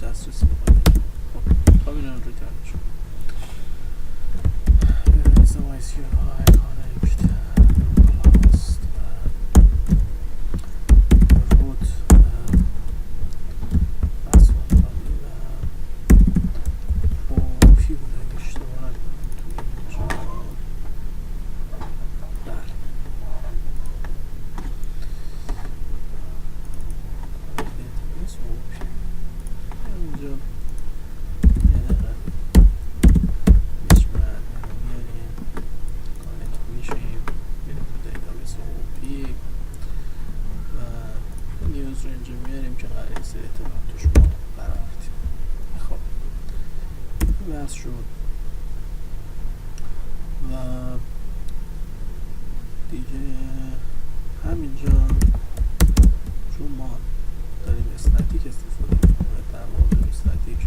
بهش دسترسی بکنید. خب این رو ریترنش که قراره این سری اطلاعات توش ما قرار بدیم. خب بس شد و دیگه همینجا چون ما داریم استاتیک استفاده میکنیم در مورد استاتیک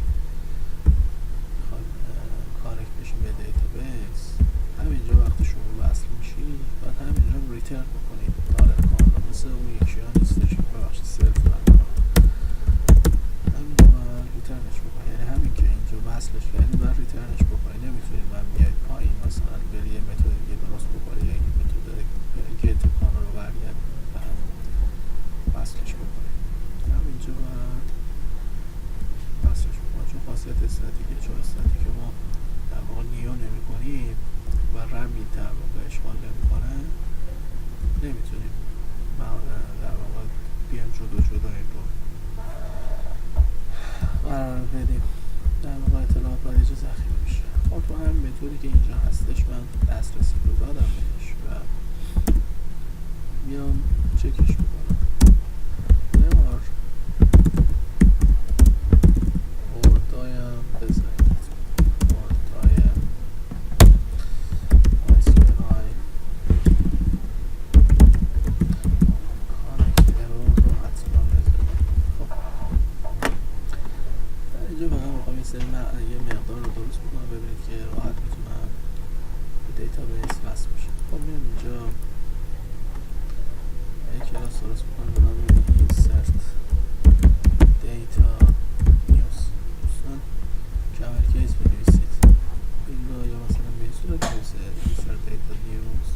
میخوایم کانکت بشیم به دیتابیس، همینجا وقتی شما وصل میشی باید همینجا ریترن بکنید داره کانال مثل اون یکی ها نیستش که ببخشید سلف ریترنش بکنید، یعنی همین که اینجا وصلش کردید باید ریترنش بکنید. نمیتونید من بیاید پایین مثلا بری یه متد دیگه درست بکنید یا این متد گت کانال رو برگردید بعد وصلش بکنید. همینجا باید وصلش بکنید چون خاصیت استاتیکه، چون استاتیک ما در واقع نیو نمی کنیم و رمی در واقع اشغال نمی کنه، نمیتونیم در واقع بیایم جدا این رو قرار بدیم. در واقع اطلاعات باید اینجا ذخیره میشه. خب تو هم متدی که اینجا هستش من دسترسی رو دادم بهش و میام چکش میکنم. نمار اوردایم بزنید اوردایم آیسلای کانکت ارور رو حتما بزنید. خب در اینجا فقط میخوام یه مقدار رو درست بکنم ببینید که راحت میتونم به دیتابیس وصل بشم. خب میام اینجا یک کلاس درست بکنم به نام insert data news. دوستان کامل کیس بنویسید این رو یا مثلا به این صورت بنویسید insert data news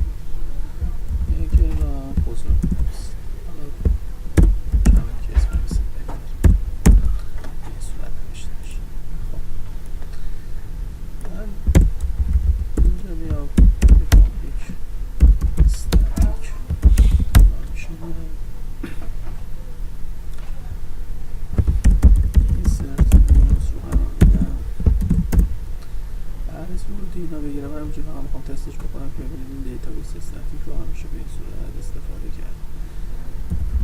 یکی را بزرگ بنویسید. حالا کامل کیس بنویسید بهتر به این صورت نوشته بشه. خب من اینجا میام یک static اینا بگیرم. همینجور فقط میخوام تستش بکنم که ببینید این دیتابیس استاتیک رو همیشه به این صورت استفاده کرد.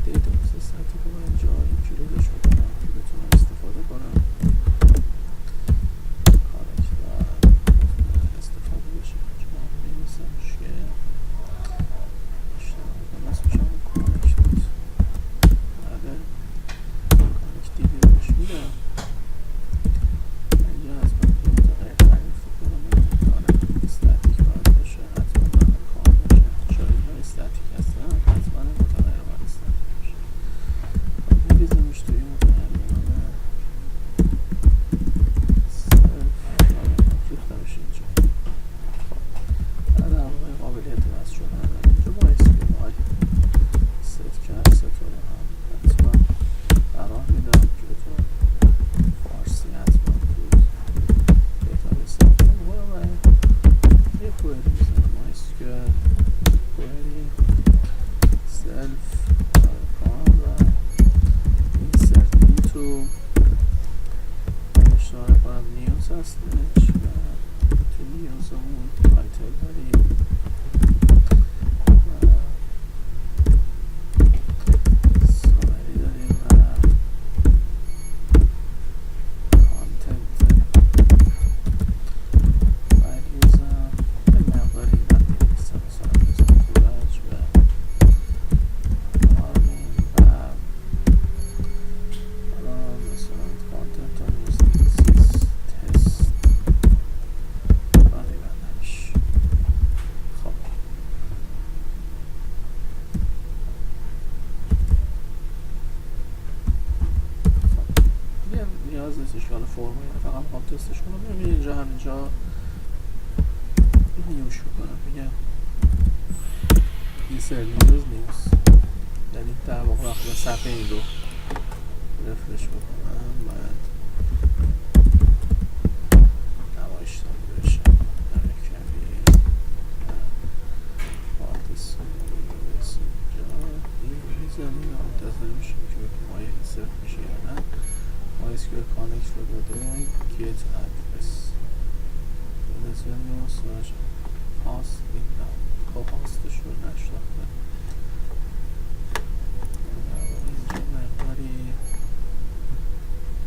دیتابیس استاتیک رو من اینجا اینکلودش بکنم که بتونم استفاده کنم کانکت و استفاده بشه. چون من بنویسمش که اشتباه میکنم اسمش هم کانکت بود. بله کانکت دیگه روش میدم. اینجا از من متغیر تعریف کنم استاتیک باید باشه، حتما باید کام باشه. شاید اینها استاتیک هستن حتما متغیر باید استاتیک باشه. میریزمش توی ازش که حالا فرم فقط میخوام تستش کنم. ببین اینجا همینجا نیوش میکنم، میگم insert news یعنی در واقع وقتی صفحه این رو رفرش بکنم باید نمایش داده بشه. اینجا منتظر میشیم که مایه insert میشه یا نه. MySQL کانکت رو داده get address بزنیم و سرچ هاست این با هاستش رو نشناخته. اینجا مقداری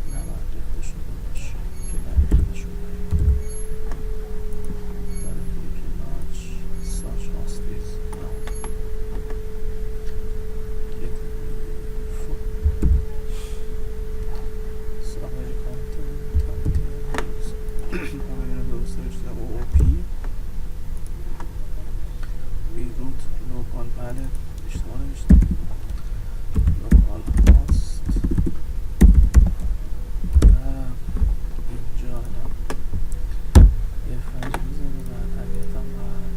نباید ریخته شده باشه که نریخته شده داره میگه که ناچ ساچ هاست ایز get summary content همه رو درست نوشته OOP بیروت لوکال پلت اشتباه نوشته لوکال هاست اینجا الان یه فرج میزنه و طبیعتا باید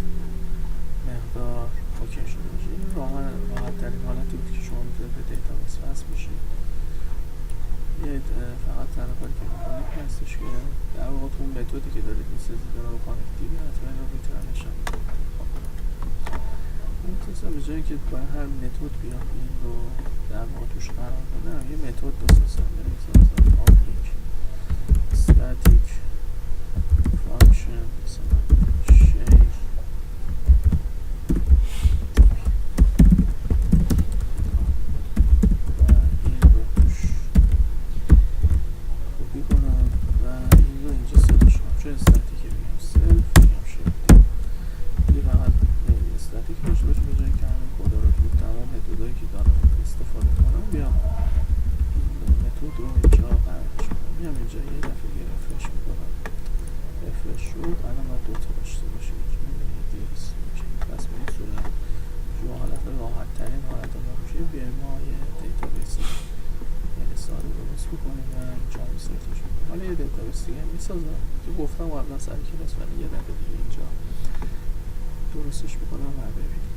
مقدار اوکی شده باشه. این راحت ترین حالتی بود که شما میتونید به دیتابیس وصل بشید. یه فقط تنها کاری که میکنید هستش که در واقع تو اون متدی که دارید میسازید رو کانکتیوی حتما رو ریترنشن منتصب به جایی که باید هر متد بیاد این رو در واقع توش قرار بدم یه متد بسازم بسازم آپلیک static function مثلا shape و این رو توش کپی کنم و این رو اینجا صداش کنم چون استاتیکه بگم سلف بگم shape دیگه فقط استاتیک باشه به جایی که همین کد رو تو تمام متدایی که دارم استفاده کنم بیام این متد رو اینجا قرارش کنم. بیام اینجا یه دفعه یه رفرش میکنم رفرش شد الان باید دوتا داشته باشه دیس پس به این صورت شما حالت راحت ترین حالت ما میشه بیایم ما یه دیتابیس یعنی ساده درست بکنیم و اینجا میسازش بکنیم. حالا یه دیتابیس دیگه میسازم که گفتم قبلا سر کلاس ولی یه دفعه دیگه اینجا درستش بکنم و ببینیم.